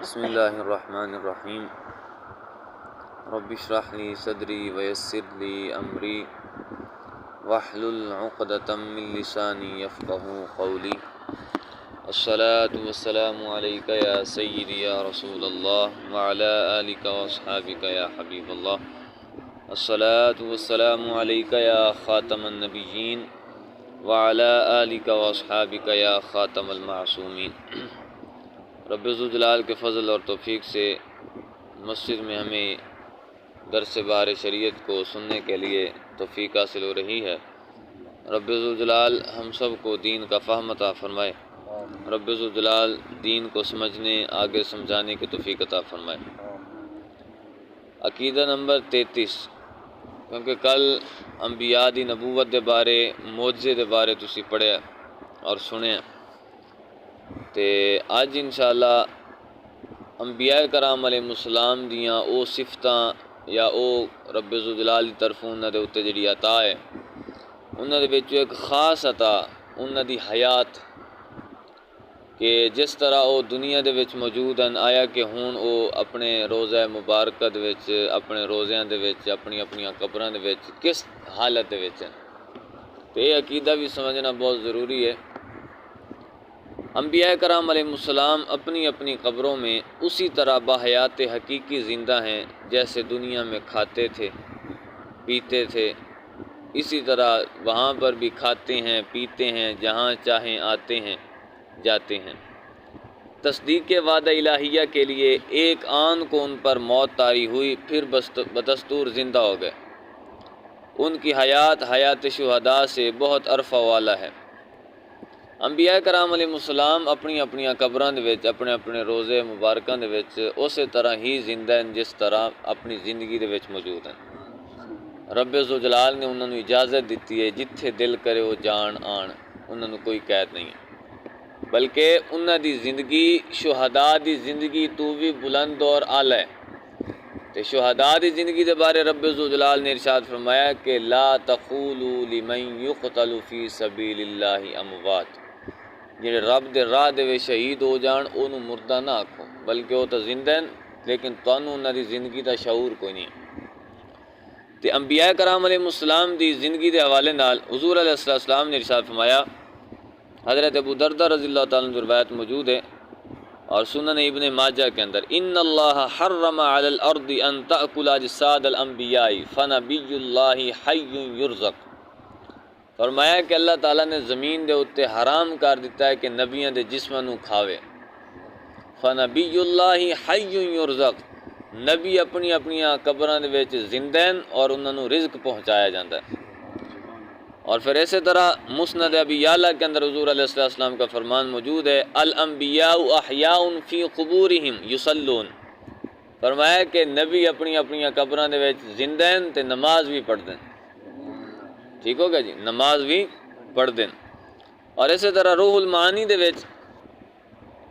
بسم اللہ الرحمن الرحیم رب اشرح لی صدری ویسر لی امری واحلل عقدۃ من لسانی یفقہوا قولی الصلاۃ والسلام علیک یا سیدی یا رسول اللہ وعلی آلک واصحابک یا حبیب اللہ الصلاۃ والسلام علیک یا خاتم النبیین وعلی آلک واصحابک یا خاتم المعصومین۔ رب ذوالجلال کے فضل اور توفیق سے مسجد میں ہمیں درس بار شریعت کو سننے کے لیے توفیق حاصل ہو رہی ہے۔ رب ذوالجلال ہم سب کو دین کا فہم عطا فرمائے، رب ذوالجلال دین کو سمجھنے آگے سمجھانے کی توفیق عطا فرمائے۔ عقیدہ نمبر 33، کیونکہ کل انبیاء دی نبوت دے بارے معجزے دے بارے تسی پڑھیا اور سنیا، تے اج انشاءاللہ انبیاء کرام علیہ السلام دیاں او صفتاں یا او رب ذوالجلال دی طرفوں انہاں دے اُتے جڑی عطا ہے، انہاں دے وچ ایک خاص عطا انہاں دی حیات، کہ جس طرح او دنیا دے وچ موجود ہیں، آیا کہ ہن او اپنے روضہ مبارکہ دے وچ، اپنے روزیاں دے وچ، اپنی قبراں دے وچ کس حالت دے وچ ہیں، تے یہ عقیدہ بھی سمجھنا بہت ضروری ہے۔ انبیاء کرام علیہ السلام اپنی اپنی قبروں میں اسی طرح باحیات حقیقی زندہ ہیں جیسے دنیا میں کھاتے تھے پیتے تھے، اسی طرح وہاں پر بھی کھاتے ہیں پیتے ہیں، جہاں چاہیں آتے ہیں جاتے ہیں۔ تصدیق وعدہ الہیہ کے لیے ایک آن کو ان پر موت طاری ہوئی، پھر بدستور زندہ ہو گئے۔ ان کی حیات شہداء سے بہت عرفہ والا ہے۔ انبیاء کرام علیہ السلام اپنی قبراں دے وچ، اپنے روزے مبارکاں دے وچ اسی طرح ہی زندہ ہیں جس طرح اپنی زندگی دے وچ موجود ہیں۔ رب ذوالجلال نے انہاں نوں اجازت دیتی ہے جتھے دل کرے وہ جان آن، انہاں نوں کوئی قید نہیں ہے، بلکہ انہاں دی زندگی شہداء دی زندگی تو بھی بلند اور اعلیٰ ہے۔ تے شہداء دی زندگی دے بارے رب ذوالجلال نے ارشاد فرمایا کہ لا تقولوا لمن يقتل في سبيل الله اموات، جڑے رب دے راہ دے وچ شہید ہو جان اونوں مردہ نہ آکھو، بلکہ وہ تو زندہ ہیں، لیکن تانوں انہاں دی زندگی دا شعور کوئی نہیں۔ تے انبیاء کرام علیہ السلام دی زندگی دے حوالے نال حضور علیہ السلام نے ارشاد فرمایا، حضرت ابو درداء رضی اللہ تعالیٰ عنہ روایت موجود ہے اور سنن ابن ماجہ کے اندر، ان اللہ حرم علی الارض ان تأکل اجساد الانبیاء فنبی اللہ حی یرزق، فرمایا کہ اللہ تعالیٰ نے زمین دے اتے حرام کر دیتا ہے کہ نبیاں دے جسماں نوں کھاوے۔ فنبی اللہ حی یرزق، نبی اپنی قبراں دے وچ زندہ ہیں اور انہاں نوں رزق پہنچایا جاتا ہے۔ اور پھر اسی طرح مسند ابی یعلا کے اندر حضور علیہ السلام کا فرمان موجود ہے، الانبیاء احیاء فی قبورہم یصلون، فرمایا کہ نبی اپنی قبراں دے وچ زندہ ہیں تے نماز بھی پڑھتے ہیں، ٹھیک ہوگا جی، نماز بھی پڑھ دیں۔ اور اسی طرح روح المعانی دے وچ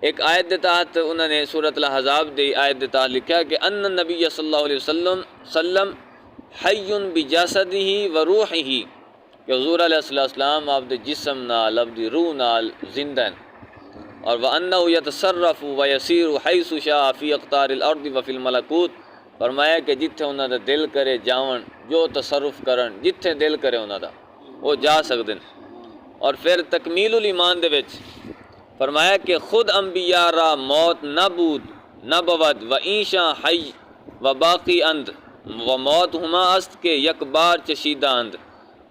ایک آیت دے تحت انہوں نے سورۃ الاحزاب دی آیت دے تحت لکھا کہ ان النبی صلی اللہ علیہ وسلم حی بجسدہ و روحہ، کہ حضور علیہ السلام آپ دے جسم نال آپ دی روح نال زندہ ہیں، اور وَأَنَّهُ يَتَصَرَّفُ وَيَسِيرُ حَيْثُ شَاءَ فِي أَقْطَارِ الْأَرْضِ وَفِي الْمَلَكُوتِ، فرمایا کہ جتھے انہاں دا دل کرے جاون، جو تصرف کرن، جتھے دل کرے انہاں دا وہ جا سکدن۔ اور پھر تکمیل الایمان دے وچ فرمایا کہ خود انبیاء را موت نہ بود و عیشاں حی و باقی اند و موت ہما است کہ یک بار چشیدہ اند،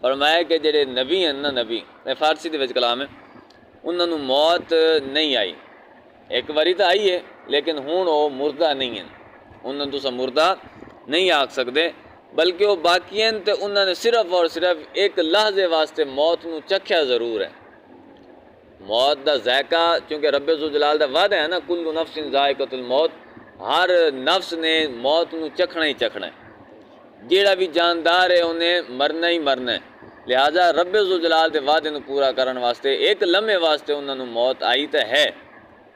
فرمایا کہ جڑے نبی ہیں نا، نبی فارسی دے وچ کلام ہے، انہاں نوں موت نہیں آئی، ایک باری تو آئی ہے لیکن ہن وہ مردہ نہیں ہیں، انہاں نوں تساں مردہ نہیں آکھ سکدے، بلکہ وہ باقی ہیں تے انہاں نے صرف اور صرف ایک لحظے واسطے موت نوں چکھیا ضرور ہے۔ موت دا ذائقہ، چونکہ رب ذوالجلال دا وعدہ ہے نا، کل نفس ذائقۃ الموت، ہر نفس نے موت نوں چکھنا ہی چکھنا ہے، جیڑا بھی جاندار ہے انہیں مرنا ہی مرنا ہے، لہٰذا رب ذوالجلال دے وعدے نوں پورا کرن واسطے ایک لمحے واسطے انہاں نوں موت آئی تے ہے،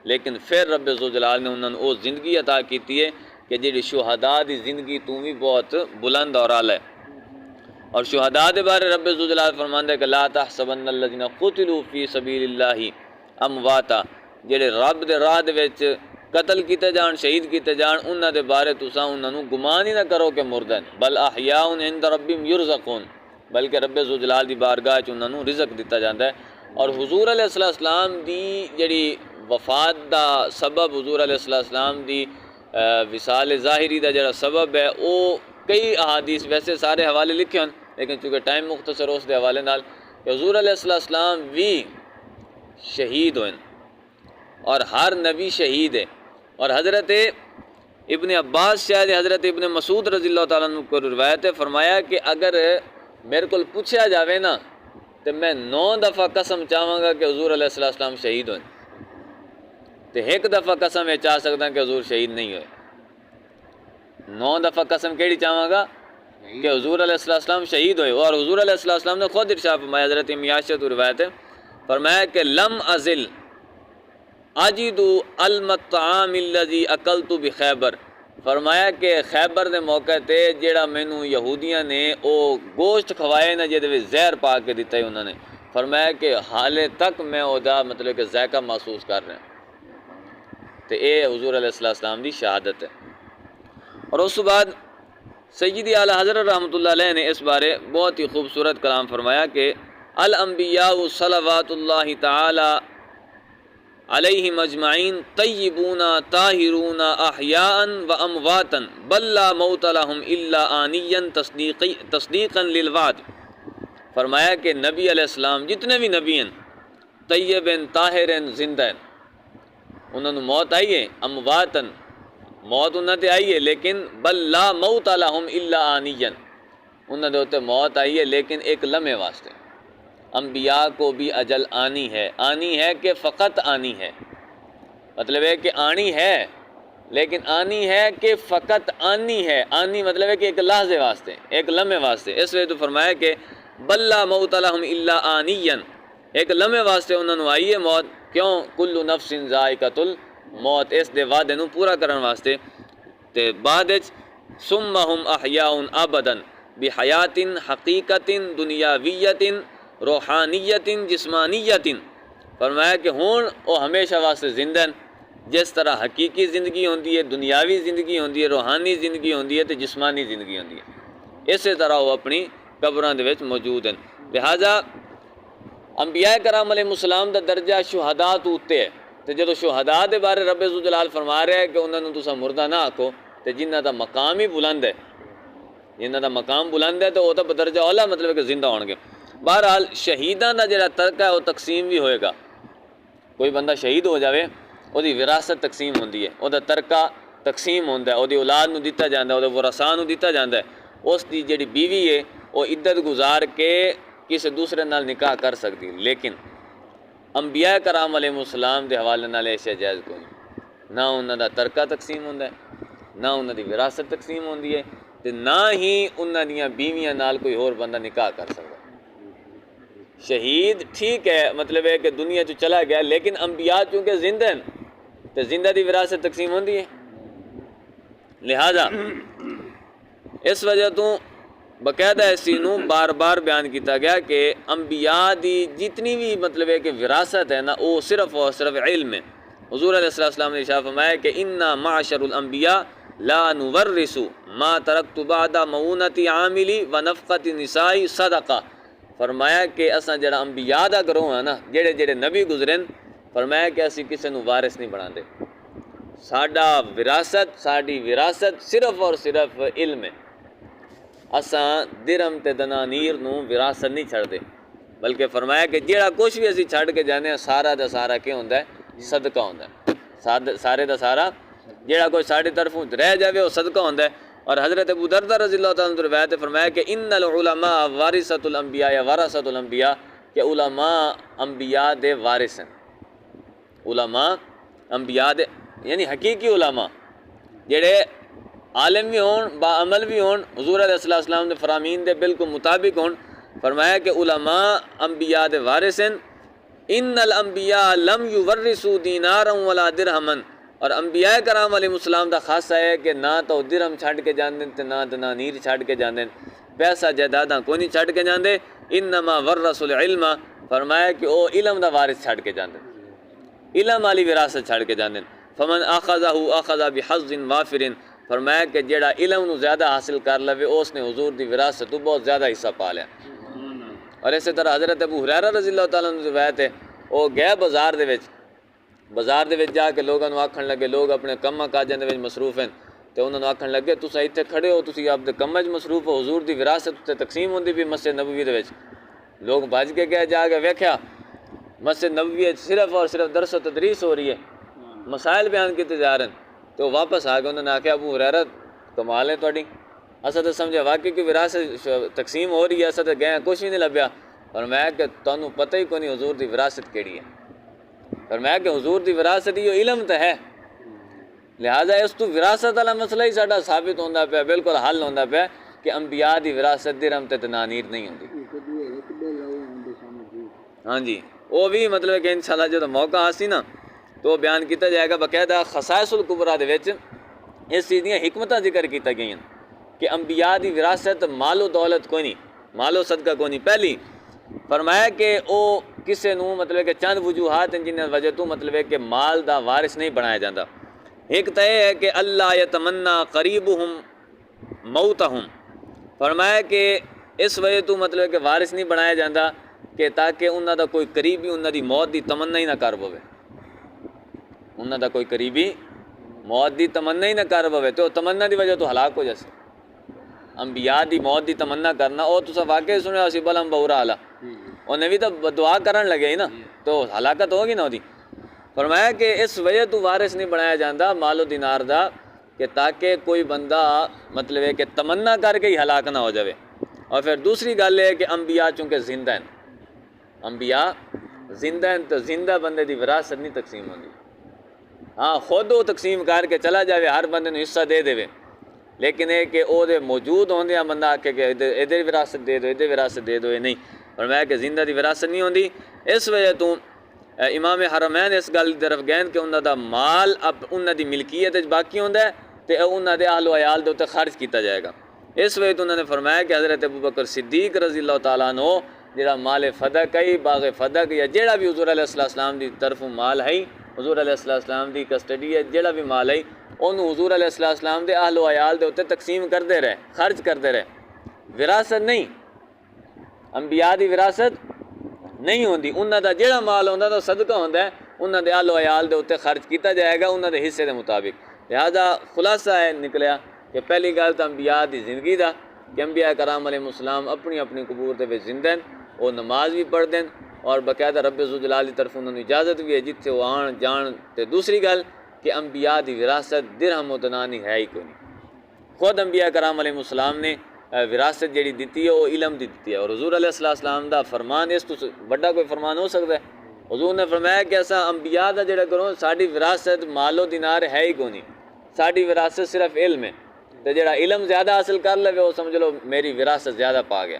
لیکن پھر رب ذوالجلال نے انہاں نوں وہ زندگی عطا کیتی ہے کہ جیڑی شہداء دی زندگی تو بھی بہت بلند اور اعلیٰ ہے۔ اور شہداء دے بارے رب ذوالجلال فرماندا ہے کہ لا تحسبن الذین قتلوا فی سبیل اللہ امواتا، جڑے رب دے راہ دے وچ قتل کیتے جان شہید کیتے جان انہاں دے بارے تساں انہاں نوں گمان ہی نہ کرو کہ مردہ ہیں، بل احیاء عند ربہم یرزقون، بلکہ رب ذوالجلال دی بارگاہ چ انہاں نوں رزق دتا جاندا ہے۔ اور حضور علیہ السلام دی جڑی وفات دا سبب، حضور علیہ السلام دی وصال ظاہری دا جڑا سبب ہے وہ کئی احادیث، ویسے سارے حوالے لکھے ہیں لیکن چونکہ ٹائم مختصر اس دے حوالے نال کہ حضور علیہ السلام بھی شہید ہوئے اور ہر نبی شہید ہے۔ اور حضرت ابن عباس شاید حضرت ابن مسعود رضی اللہ تعالیٰ عنہ کو روایت ہے، فرمایا کہ اگر میرے کو پوچھا جاوے نا تو میں 9 دفعہ قسم چاہواں گا کہ حضور علیہ السلام شہید ہوئے، تو ایک دفعہ قسم یہ چاہ سکتا کہ حضور شہید نہیں ہوئے۔ 9 دفعہ قسم کیڑی چاہواں گا کہ حضور علیہ السلام شہید ہوئے۔ اور حضور علیہ السلام نے خود ارشاد فرمایا، حضرت میاشہ تو روایت ہے، فرمایا کہ لم ازل اجد المطعام الذي اکلت بخیبر، فرمایا کہ خیبر دے موقع تے جیڑا مینوں یہودیاں نے او گوشت کھوائے نا جے دے زہر پا کے دتا ہے انہوں نے، فرمایا کہ حالے تک میں او دا مطلب کہ ذائقہ محسوس کر رہا ہوں۔ تو اے حضور علیہ السلام دی شہادت ہے۔ اور اس بعد سیدی اعلیٰ حضرت رحمۃ اللہ علیہ نے اس بارے بہت ہی خوبصورت کلام فرمایا کہ الانبیاء صلوات اللہ تعالی علیہم اجمعین طیبون طاہرون احیاء و امواتا بل لا موت لہم الا آنیا تصدیقا للوعد، فرمایا کہ نبی علیہ السلام جتنے بھی نبی ہیں طیب ہیں، طاہر ہیں، زندہ ہیں، انہوں نے موت آئی ہے، امواتا موت انہوں نے آئی ہے لیکن بل لا موت لہم الا آنیا، انہوں نے ہوتے موت آئی ہے لیکن ایک لمحے واسطے۔ انبیاء کو بھی اجل آنی ہے کہ فقط آنی ہے، مطلب ہے کہ آنی ہے لیکن آنی ہے کہ فقط آنی ہے، آنی مطلب ہے کہ ایک لحظے واسطے، ایک لمحے واسطے۔ اس لیے تو فرمایا کہ بل لا موت لہم الا آنیا، ایک لمحے واسطے انہوں نے آئی ہے موت، کیوں؟ کل نفس ذائقۃ الموت، اس دے وعدے نوں پورا کرن واسطے۔ تے بعد وچ ثم ہم احیاء ابدا بحیات حقیقت دنیاویت روحانیت جسمانیت، فرمایا کہ ہون وہ ہمیشہ واسطے زندہ ہیں، جس طرح حقیقی زندگی ہوندی ہے، دنیاوی زندگی ہوندی ہے، روحانی زندگی ہوندی ہے تو جسمانی زندگی ہوندی ہے، اسی طرح وہ اپنی قبراں دے وچ موجود ہیں۔ لہٰذا انبیاء کرام علیہ السلام دا درجہ شہداء تو اتے ہے، تو جدو شہداء دے بارے رب ذوالجلال فرما رہا ہے کہ انہوں نے تساں مردہ نہ آکھو، تو جنہ دا مقام ہی بلند ہے، جنہ دا مقام بلند ہے تو وہ تو بدرجہ اولا مطلب ہے کہ زندہ ہون گے۔ بہرحال شہیداں دا جڑا ترکہ ہے وہ تقسیم بھی ہوئے گا، کوئی بندہ شہید ہو جاوے وہ دی وراثت تقسیم ہوندی ہے، وہ دا ترکہ تقسیم ہوندا ہے، وہ دی اولاد نو دتا جاندا ہے، وہ دے ورثاء نو دتا جاندا ہے، اس دی جڑی بیوی ہے وہ عدت گزار کے کسی دوسرے نال نکاح کر سکتی، لیکن انبیاء کرام علیہ السلام دے حوالے نال ایسا جائز کوئی نہیں، نہ انہاں دا ترکہ تقسیم ہوندا ہے، نہ انہاں دی وراثت تقسیم ہوندی ہے، تے نہ ہی انہاں دیاں بیویاں نال کوئی اور بندہ نکاح کر سکتا۔ شہید ٹھیک ہے مطلب ہے کہ دنیا چ چلا گیا، لیکن انبیاء چونکہ زندہ ہیں تو زندہ دی وراثت تقسیم ہوندی ہے، لہذا اس وجہ تو باقاعدہ اس چیز نوں بار بار بیان کیتا گیا کہ انبیاء دی جتنی بھی مطلب ہے کہ وراثت ہے نا وہ صرف اور صرف علم ہے۔ حضور علیہ السلام نے ارشاد فرمایا کہ انا معاشر الانبیاء لا نورث ما ترکت بعد مؤونۃ عاملی و نفقۃ نساء صدقہ، فرمایا کہ اساں جڑا انبیاء دا گروہ ہے نا، جڑے جڑے نبی گزرے، فرمایا کہ اسی کسی نو وارث نہیں بنا دے، ساڈی وراثت صرف اور صرف علم ہے، اساں درہم تے دنانیر نو وراثت نہیں چھڑ دے، بلکہ فرمایا کہ جڑا کچھ بھی اسی چھڑ کے جانے ہیں سارا دا سارا کیا ہوندا ہے؟ صدقہ ہوندا ہے، سارے دا سارا جڑا کوئی ساڈی طرفوں رہ جاوے وہ صدقہ ہوندا ہے۔ اور حضرت ابو دردہ رضی اللہ تعالیٰ عنہ روایت ہے، فرمایا کہ ان العلماء وارثۃ الانبیاء یا ورثۃ الانبیاء، کہ علماء انبیاء دے وارث ہیں، علماء انبیاء دے یعنی حقیقی علماء جڑے عالم بھی ہون با عمل بھی ہون، حضور علیہ السلام دے فرامین دے بالکل مطابق ہون، فرمایا کہ علماء انبیاء دے وارث ہیں۔ ان الانبیاء لم یورثوا دینارا ولا درہما، اور انبیاء کرام علیہ السلام دا خاصہ ہے کہ نہ تو درہم چھڈ کے جاندے تے نہ دنانیر چھڈ کے جاندے، پیسہ جائیداداں کوئی نہیں چھڈ کے جاندے، انما ورثوا العلم، فرمایا کہ او علم دا وارث چھڈ کے جاندے، علم والی وراثت چھڈ کے جاندے۔ فمن اخذہ اخذ بحظ وافر، فرمایا کہ جیڑا علم نو زیادہ حاصل کر لوے اس نے حضور دی وراثت تو بہت زیادہ حصہ پا لیا۔ اور اسی طرح حضرت ابو ہریرہ رضی اللہ تعالیٰ عنہ روایت ہے، وہ گئے بازار دے وچ جا کے لوگاں نو آکھن لگے، لوگ اپنے کماں کاجاں دے وچ مصروف ہیں تے انہاں نو آکھن لگے تساں ایتھے کھڑے ہو، تسی آپ دے کماں وچ مصروف ہو، حضور دی وراثت تے تقسیم ہوندی بھی مسجد نبوی دے وچ۔ لوگ بھج کے گئے، جا کے ویکھیا مسجد نبوی صرف اور صرف درس و تدریس ہو رہی ہے، مسائل بیان کیتے جا رہے ہیں۔ تو واپس آ گئے، انہوں نے آکھیا ابو ہریرہ کمال ہے تہاڈی، اساں تے سمجھا واقعی کہ وراثت تقسیم ہو رہی ہے، اساں تے گئے کچھ بھی نہیں لبھیا۔ فرمایا کہ تانوں پتہ ہی کوئی نہیں حضور دی وراثت کیڑی ہے۔ فرمایا کہ حضور دی وراثت یہ علم تے ہے، لہٰذا اس تو وراثت والا مسئلہ ہی ساڈا ثابت ہوندا پیا، بالکل حل ہوندا پیا کہ انبیاء دی وراثت درہم تے دنانیر نہیں ہوندی۔ ہاں جی، وہ بھی مطلب کہ انشاءاللہ جو موقع آسی نا تو بیان کیتا جائے گا، باقاعدہ خصائص الکبریٰ دے وچ اس چیز دیاں حکمتاں ذکر کیتا گئیاں کہ انبیاء دی وراثت مال و دولت کوئی نہیں، مال و صدقہ کوئی نہیں۔ پہلی فرمایا کہ او کسے نو مطلب کہ چند وجوہات ہیں جنہاں وجہ تو مطلب ہے کہ مال دا وارث نہیں بنایا جاتا۔ ایک تو یہ ہے کہ اللہ یتمنا قریبہم موتہم، فرمایا کہ اس وجہ تو مطلب کہ وارث نہیں بنایا جاتا کہ تاکہ انہاں دا کوئی قریبی انہاں دی موت دی تمنا ہی نہ کر پوے، انہاں دا کوئی قریبی موت دی تمنا ہی نہ کر پوے تو تمنا دی وجہ تو ہلاک ہو جاسی۔ انبیاء دی موت دی تمنا کرنا، او تساں واقعی سنیا سی بلم بورا والا، انہیں بھی تو دعا کرن لگے ہی نا تو ہلاکت ہوگی نا دی۔ فرمایا کہ اس وجہ تو وارث نہیں بنایا جاتا مال و دینار دا کہ تاکہ کوئی بندہ مطلب ہے کہ تمنا کر کے ہی ہلاک نہ ہو جاوے۔ اور پھر دوسری گل ہے کہ انبیاء چونکہ زندہ ہیں، انبیاء زندہ ہیں تو زندہ بندے دی وراثت نہیں تقسیم ہوندی۔ ہاں خود وہ تقسیم کر کے چلا جاوے، ہر بندے نو حصہ دے دے، لیکن یہ کہ او دے موجود ہوندے بندہ آ کے کہ ادھر وراثت دے دو، ادھر وراثت دے دو، یہ نہیں۔ فرمایا کہ زندہ دی وراثت نہیں ہوندی۔ اس وجہ تو امام حرمین اس گل دی طرف گئے کہ انہاں دا مال اب انہاں دی ملکیت وچ باقی ہوندا ہے تے انہاں دے اہل و عیال دے اوتے خرچ کیتا جائے گا۔ اس وجہ تو انہوں نے فرمایا کہ حضرت ابوبکر صدیق رضی اللہ تعالیٰ عنہ جڑا مال فدق ہے، باغ فدق یا جڑا بھی حضور علیہ السلام دی طرفوں مال ہے، حضور علیہ السلام دی کسٹڈی ہے، جڑا بھی مال ہے انہوں حضور علیہ السلام دے اہل و عیال دے اوتے تقسیم کردے رہے، خرچ کردے رہے۔ وراثت نہیں، انبیاء دی وراثت نہیں ہوندی، انہاں دا جڑا مال ہوندا تو صدقہ ہوندا ہے، انہاں دے اہل و عیال دے اوتے خرچ کیتا جائے گا انہاں دے حصے دے مطابق۔ لہذا خلاصہ ہے نکلیا کہ پہلی گل تو انبیاء دی زندگی دا کہ انبیاء کرام علیہ السلام اپنی اپنی قبور دے وچ زندہ ہیں، وہ نماز بھی پڑھ دیں اور باقاعدہ رب ذوالجلال دی طرف انہوں نے اجازت بھی ہے جتھے وہ آن جان۔ تے دوسری گل کہ انبیاء دی وراثت درہم و دینار ہے ہی کوئی نہیں۔ خود انبیاء کرام علیہ السلام نے وراثت جیڑی دیتی ہے وہ علم دی دیتی ہے، اور حضور علیہ السلام دا فرمان اس تو بڑا کوئی فرمان ہو سکتا ہے؟ حضور نے فرمایا کہ ایسا انبیاء دا جڑا کرو ساڈی وراثت مال و دینار ہے ہی کوئی نہیں، ساڈی وراثت صرف علم ہے، تے جڑا علم زیادہ حاصل کر لے وہ سمجھ لو میری وراثت زیادہ پا گیا۔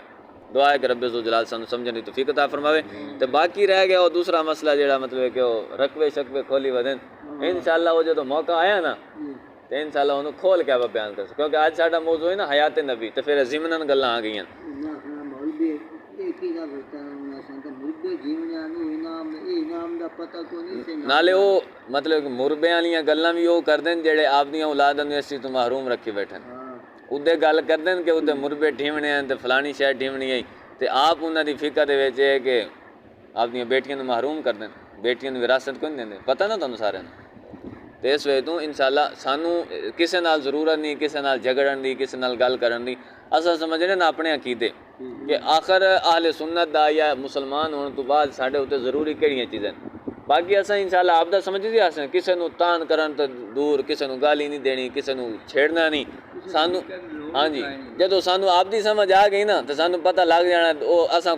دعا ہے کہ رب ذوالجلال سانوں سمجھنے کی توفیق عطا فرماوے۔ تے باقی رہ گیا وہ دوسرا مسئلہ جڑا مطلب ہے کہ وہ رقبے شقبے کھولی ودن، انشاءاللہ وہ جو موقع آیا نا تو انشاءاللہ انہوں کھول کے آپ بیان کر سکتے، کیونکہ آج ساڈا موضوع ہے نا حیات نبی، تو پھر ضمناً گلاں آ گئی ہیں۔ نالے وہ مطلب مربے والیاں گلاں بھی وہ کر دیں جڑے آپ دیاں اولاد نے اسی تو محروم رکھی بیٹھے ادے گل کر دیں کہ ادے مربے ڈھیونے ہیں تے فلانی شے ڈھیونی ہے تے آپ انہاں دی فقہ دے وچ ہے کہ آپ دیاں بیٹیاں نوں محروم کر دیں، بیٹیاں نوں وراثت کوئی نہیں دیندے، پتہ نا تانوں سارے نوں۔ تے اس وجہ تو انشاءاللہ سانوں کسے نال ضرورت نہیں کسے نال جھگڑن دی، کسے نال گل کرن دی، اساں سمجھنے نا اپنے عقیدے کہ آخر اہل سنت دا یا مسلمان ہونے تو بعد ساڈے اوتے ضروری کیڑیاں چیزاں، باقی اساں انشاءاللہ آپ دا سمجھدے آساں کسے نوں تان کرن تے دور، کسے نوں گالی نہیں دینی، کسے نوں چھیڑنا نہیں، سانوں ہاں جی جدوں سانوں آپ دی سمجھ آ گئی نا تے سانوں پتہ لگ جانا او اساں